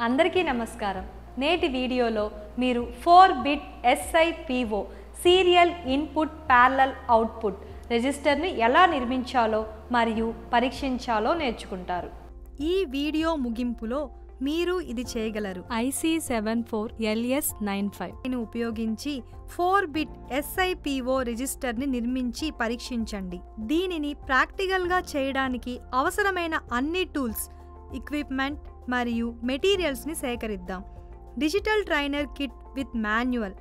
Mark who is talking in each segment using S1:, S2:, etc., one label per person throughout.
S1: అందరికీ నమస్కారం. నేటి వీడియోలో మీరు 4-బిట్ SIPO serial input parallel output రిజిస్టర్ని ఎలా నిర్మించాలో మరియు పరీక్షించాలో నేర్చుకుంటారు.
S2: ఈ వీడియో ముగింపులో మీరు ఇది చేయగలరు.
S1: IC74LS95
S2: ఉపయోగించి 4-బిట్ SIPO రిజిస్టర్ని నిర్మించి పరీక్షించండి. దీనిని ప్రాక్టికల్గా చేయడానికి అవసరమైన అన్ని టూల్స్, ఎక్విప్మెంట్ మరియు మెటీరియల్స్ని సేకరిద్దాం. Digital trainer kit with manual,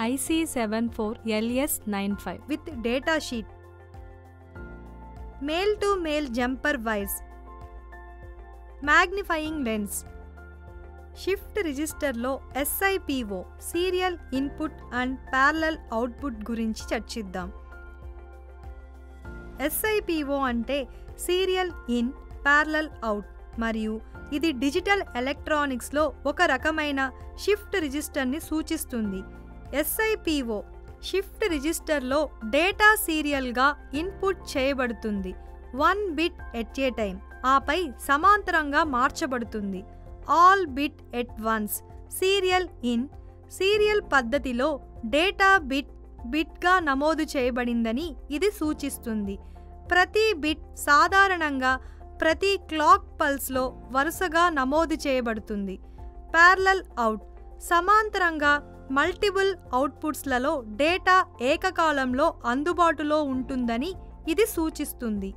S1: IC74LS95
S2: with data sheet, male to male jumper wires, magnifying lens. Shift రిజిస్టర్లో SIPO serial input and parallel output గురించి చర్చిద్దాం. SIPO అంటే సీరియల్ ఇన్ ప్యారలల్ అవుట్ మరియు ఇది డిజిటల్ ఎలక్ట్రానిక్స్లో ఒక రకమైన షిఫ్ట్ రిజిస్టర్ని సూచిస్తుంది. SIPO షిఫ్ట్ రిజిస్టర్లో డేటా సీరియల్గా ఇన్పుట్ చేయబడుతుంది, 1 బిట్ ఎట్ ఏ టైం, ఆపై సమాంతరంగా మార్చబడుతుంది, all bit at once. Serial in serial పద్ధతిలో డేటా బిట్గా నమోదు చేయబడిందని ఇది సూచిస్తుంది. ప్రతి బిట్ సాధారణంగా ప్రతి క్లాక్ పల్స్లో వరుసగా నమోదు చేయబడుతుంది. ప్యారలల్ అవుట్ సమాంతరంగా మల్టిపుల్ అవుట్పుట్స్లలో డేటా ఏకకాలంలో అందుబాటులో ఉంటుందని ఇది సూచిస్తుంది.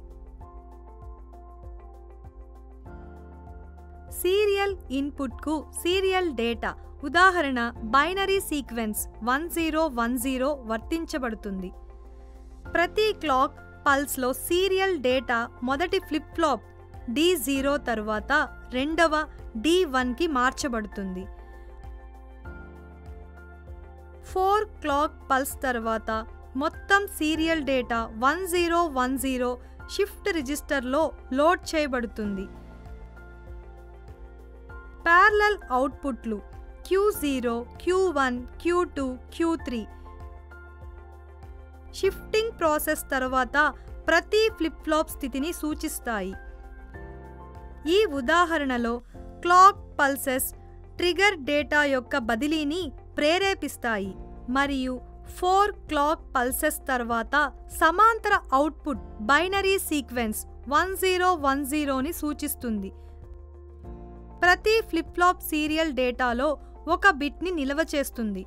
S2: సీరియల్ ఇన్పుట్కు సీరియల్ డేటా, ఉదాహరణ బైనరీ సీక్వెన్స్ 1010 వర్తించబడుతుంది. ప్రతి క్లాక్ పల్స్లో సీరియల్ డేటా మొదటి ఫ్లిప్ ఫ్లాప్ D0 తరువాత రెండవ D1కి మార్చబడుతుంది. 4 క్లాక్ పల్స్ తర్వాత మొత్తం సీరియల్ డేటా 1010 షిఫ్ట్ రిజిస్టర్లో లోడ్ చేయబడుతుంది. ప్యారలల్ అవుట్పుట్లు Q0, Q1, Q2, Q3 shifting process తర్వాత ప్రతి ఫ్లిప్ ఫ్లాప్ స్థితిని సూచిస్తాయి. ఈ ఉదాహరణలో క్లాక్ పల్సెస్ ట్రిగర్ డేటా యొక్క బదిలీని ప్రేరేపిస్తాయి మరియు 4 క్లాక్ పల్సెస్ తర్వాత సమాంతర అవుట్పుట్ బైనరీ సీక్వెన్స్ 1010ని సూచిస్తుంది. ప్రతి ఫ్లిప్ ఫ్లాప్ సీరియల్ డేటాలో ఒక బిట్ని నిల్వ చేస్తుంది.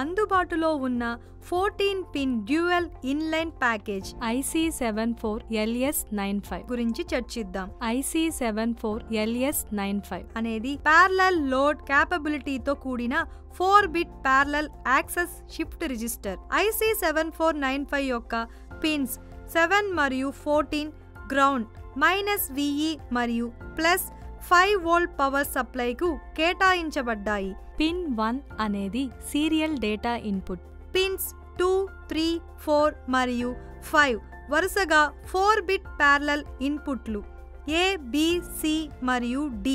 S2: అందుబాటులో ఉన్న 14-పిన్ డ్యూయల్ ఇన్లైన్ ప్యాకేజ్
S1: IC74LS95
S2: గురించి చర్చిద్దాం.
S1: IC74LS95
S2: అనేది ప్యారలల్ లోడ్ క్యాపబిలిటీతో కూడిన 4-బిట్ parallel access shift register. IC7495 యొక్క పిన్స్ 7 మరియు 14 గ్రౌండ్, -VE మరియు +5V పవర్ సప్లైకు కేటాయించబడ్డాయి.
S1: పిన్ 1 అనేది సీరియల్ డేటా ఇన్పుట్.
S2: పిన్స్ 2, 3, 4 మరియు 5 వరుసగా 4-బిట్ ప్యారలల్ ఇన్పుట్లు A, B, C మరియు D.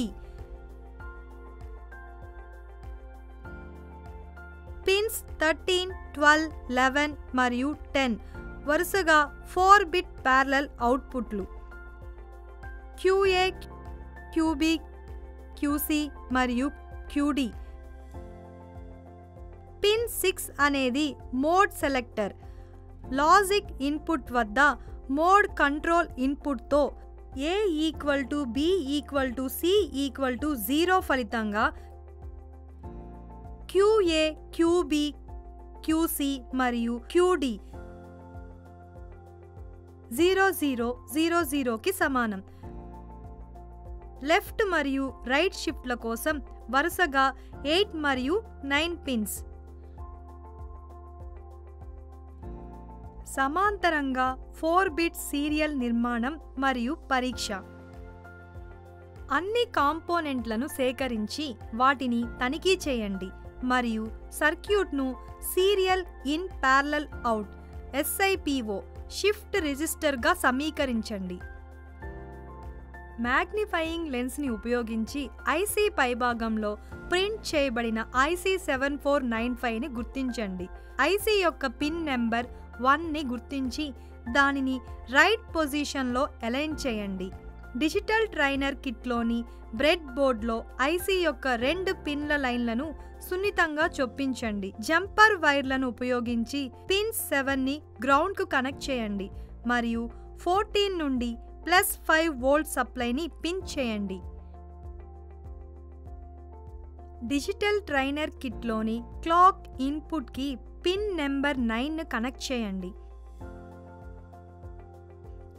S2: పిన్స్ 13, 12, 11 మరియు 10 వరుసగా 4-బిట్ ప్యారలల్ అవుట్పుట్లు QA, QB, QC మరియు QD. పిన్ 6 అనేది మోడ్ సెలెక్టర్. లాజిక్ ఇన్పుట్ వద్ద mode control ఇన్పుట్తో A = B = C = 0 ఫలితంగా QA, QB, QC మరియు QD 0000కి సమానం. లెఫ్ట్ మరియు రైట్ షిఫ్ట్ల కోసం వరుసగా 8 మరియు 9 పిన్స్. సమాంతరంగా 4-బిట్ సీరియల్ నిర్మాణం మరియు పరీక్ష. అన్ని కాంపోనెంట్లను సేకరించి వాటిని తనిఖీ చేయండి మరియు సర్క్యూట్ను serial in parallel out SIPO shift రిజిస్టర్గా సమీకరించండి. మ్యాగ్నిఫైయింగ్ లెన్స్ని ఉపయోగించి IC పైభాగంలో ప్రింట్ చేయబడిన IC7495ని గుర్తించండి. IC యొక్క పిన్ నెంబర్ 1ని గుర్తించి దానిని రైట్ పొజిషన్లో అలైన్ చేయండి. డిజిటల్ ట్రైనర్ కిట్లోని బ్రెడ్ బోర్డ్లో ఐసీ యొక్క 2 పిన్ల లైన్లను సున్నితంగా చొప్పించండి. జంపర్ వైర్లను ఉపయోగించి పిన్స్ 7ని గ్రౌండ్కు కనెక్ట్ చేయండి మరియు 14 నుండి +5 వోల్ట్ సప్లైని పిన్ చేయండి. డిజిటల్ ట్రైనర్ కిట్లోని క్లాక్ ఇన్పుట్కి పిన్ నెంబర్ 9ను కనెక్ట్ చేయండి.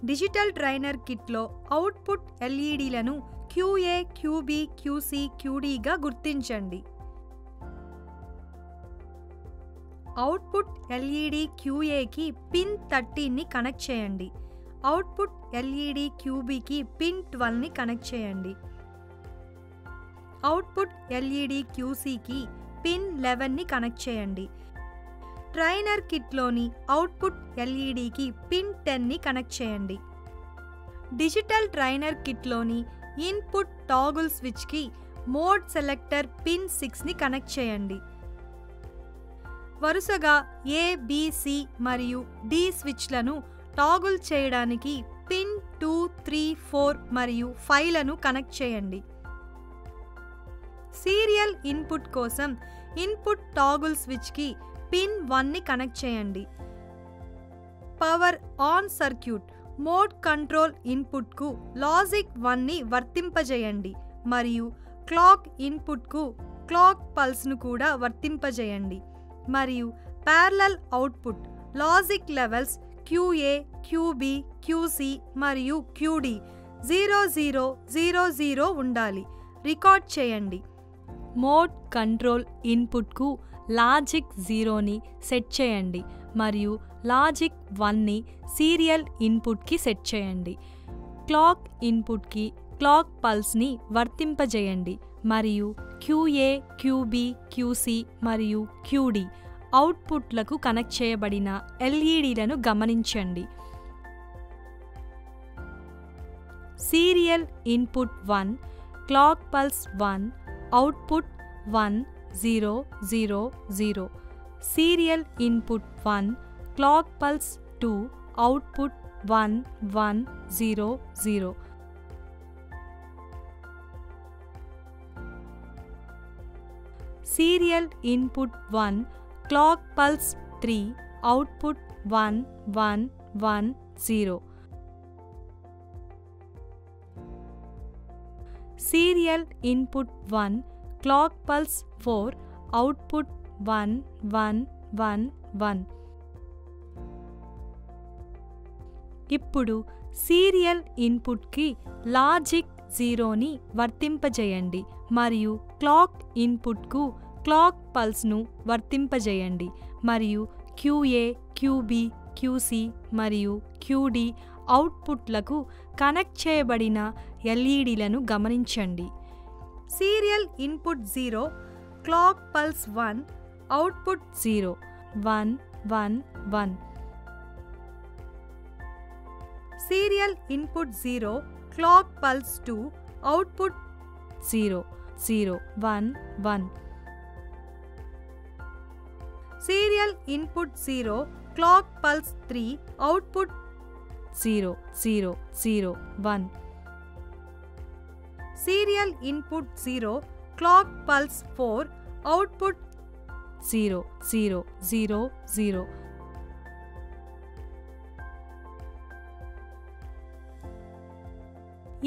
S2: డిజిటల్ ట్రైనర్ కిట్లో అవుట్పుట్ ఎల్ఈడీలను QA, QB, QC, QDగా గుర్తించండి. అవుట్పుట్ ఎల్ఈడీ QAకి పిన్ 13ని కనెక్ట్ చేయండి. అవుట్పుట్ ఎల్ఈడీ QBకి పిన్ 12ని కనెక్ట్ చేయండి. అవుట్పుట్ ఎల్ఈడీ QCకి పిన్ 11ని కనెక్ట్ చేయండి. ట్రైనర్ కిట్లోని అవుట్పుట్ ఎల్ఈడీకి పిన్ 10ని కనెక్ట్ చేయండి. డిజిటల్ ట్రైనర్ కిట్లోని ఇన్పుట్ టాగుల్ స్విచ్కి మోడ్ సెలెక్టర్ పిన్ 6ని కనెక్ట్ చేయండి. వరుసగా A, B, C మరియు D స్విచ్లను టాగుల్ చేయడానికి పిన్ 2, 3, 4 మరియు 5లను కనెక్ట్ చేయండి. సీరియల్ ఇన్పుట్ కోసం ఇన్పుట్ టాగుల్ స్విచ్కి పిన్ 1ని కనెక్ట్ చేయండి. Power on circuit mode control ఇన్పుట్కు లాజిక్ 1ని వర్తింపజేయండి మరియు క్లాక్ ఇన్పుట్కు క్లాక్ పల్స్ను కూడా వర్తింపజేయండి మరియు parallel output logic levels QA, QB, QC మరియు QD 0000 ఉండాలి. రికార్డ్ చేయండి.
S1: మోడ్ కంట్రోల్ ఇన్పుట్కు లాజిక్ 0ని సెట్ చేయండి మరియు లాజిక్ 1ని సీరియల్ ఇన్పుట్కి సెట్ చేయండి. క్లాక్ ఇన్పుట్కి క్లాక్ పల్స్ని వర్తింపజేయండి మరియు QA, QB, QC మరియు QD అవుట్పుట్లకు కనెక్ట్ చేయబడిన ఎల్ఈడీలను గమనించండి. Serial input 1 clock pulse 1 output 1 0 0 0. Serial input 1 clock pulse 2 output 1 1 0 0. Serial input 1 clock pulse 3 output 1 1 1 0. Serial input 1 clock pulse 4 output 1 1 1 1. ఇప్పుడు సీరియల్ ఇన్పుట్కి లాజిక్ 0ని వర్తింపజేయండి మరియు clock ఇన్పుట్కు క్లాక్ పల్స్ను వర్తింపజేయండి మరియు QA, QB, QC మరియు QD అవుట్పుట్లకు కనెక్ట్ చేయబడిన ఎల్ఈడీలను గమనించండి.
S2: Serial input 0 clock pulse 1 output
S1: 0 1 1 1.
S2: Serial input 0 clock pulse 2 output
S1: 0 0 1 1.
S2: Serial input 0 clock pulse 3 output
S1: 0 0 0 1.
S2: Serial input 0 clock pulse 4 output
S1: 0 0 0 0.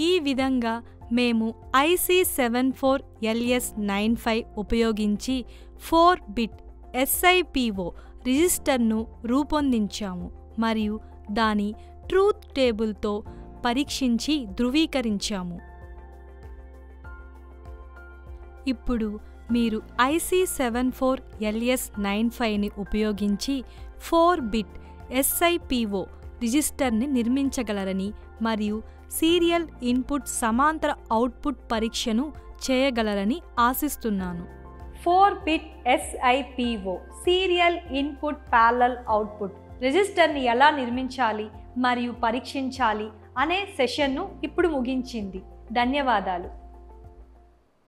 S1: ఈ విధంగా మేము IC74LS95 ఉపయోగించి 4-బిట్ SIPO రిజిస్టర్ను రూపొందించాము మరియు దాని ట్రూత్ టేబుల్తో పరీక్షించి ధృవీకరించాము. ఇప్పుడు మీరు IC74LS95ని ఉపయోగించి 4-బిట్ SIPO రిజిస్టర్ని నిర్మించగలరని మరియు సీరియల్ ఇన్పుట్ సమాంతర అవుట్పుట్ పరీక్షను చేయగలరని ఆశిస్తున్నాను.
S2: 4-బిట్ SIPO serial input parallel output రిజిస్టర్ని ఎలా నిర్మించాలి మరియు పరీక్షించాలి అనే సెషన్ను ఇప్పుడు ముగించింది. ధన్యవాదాలు.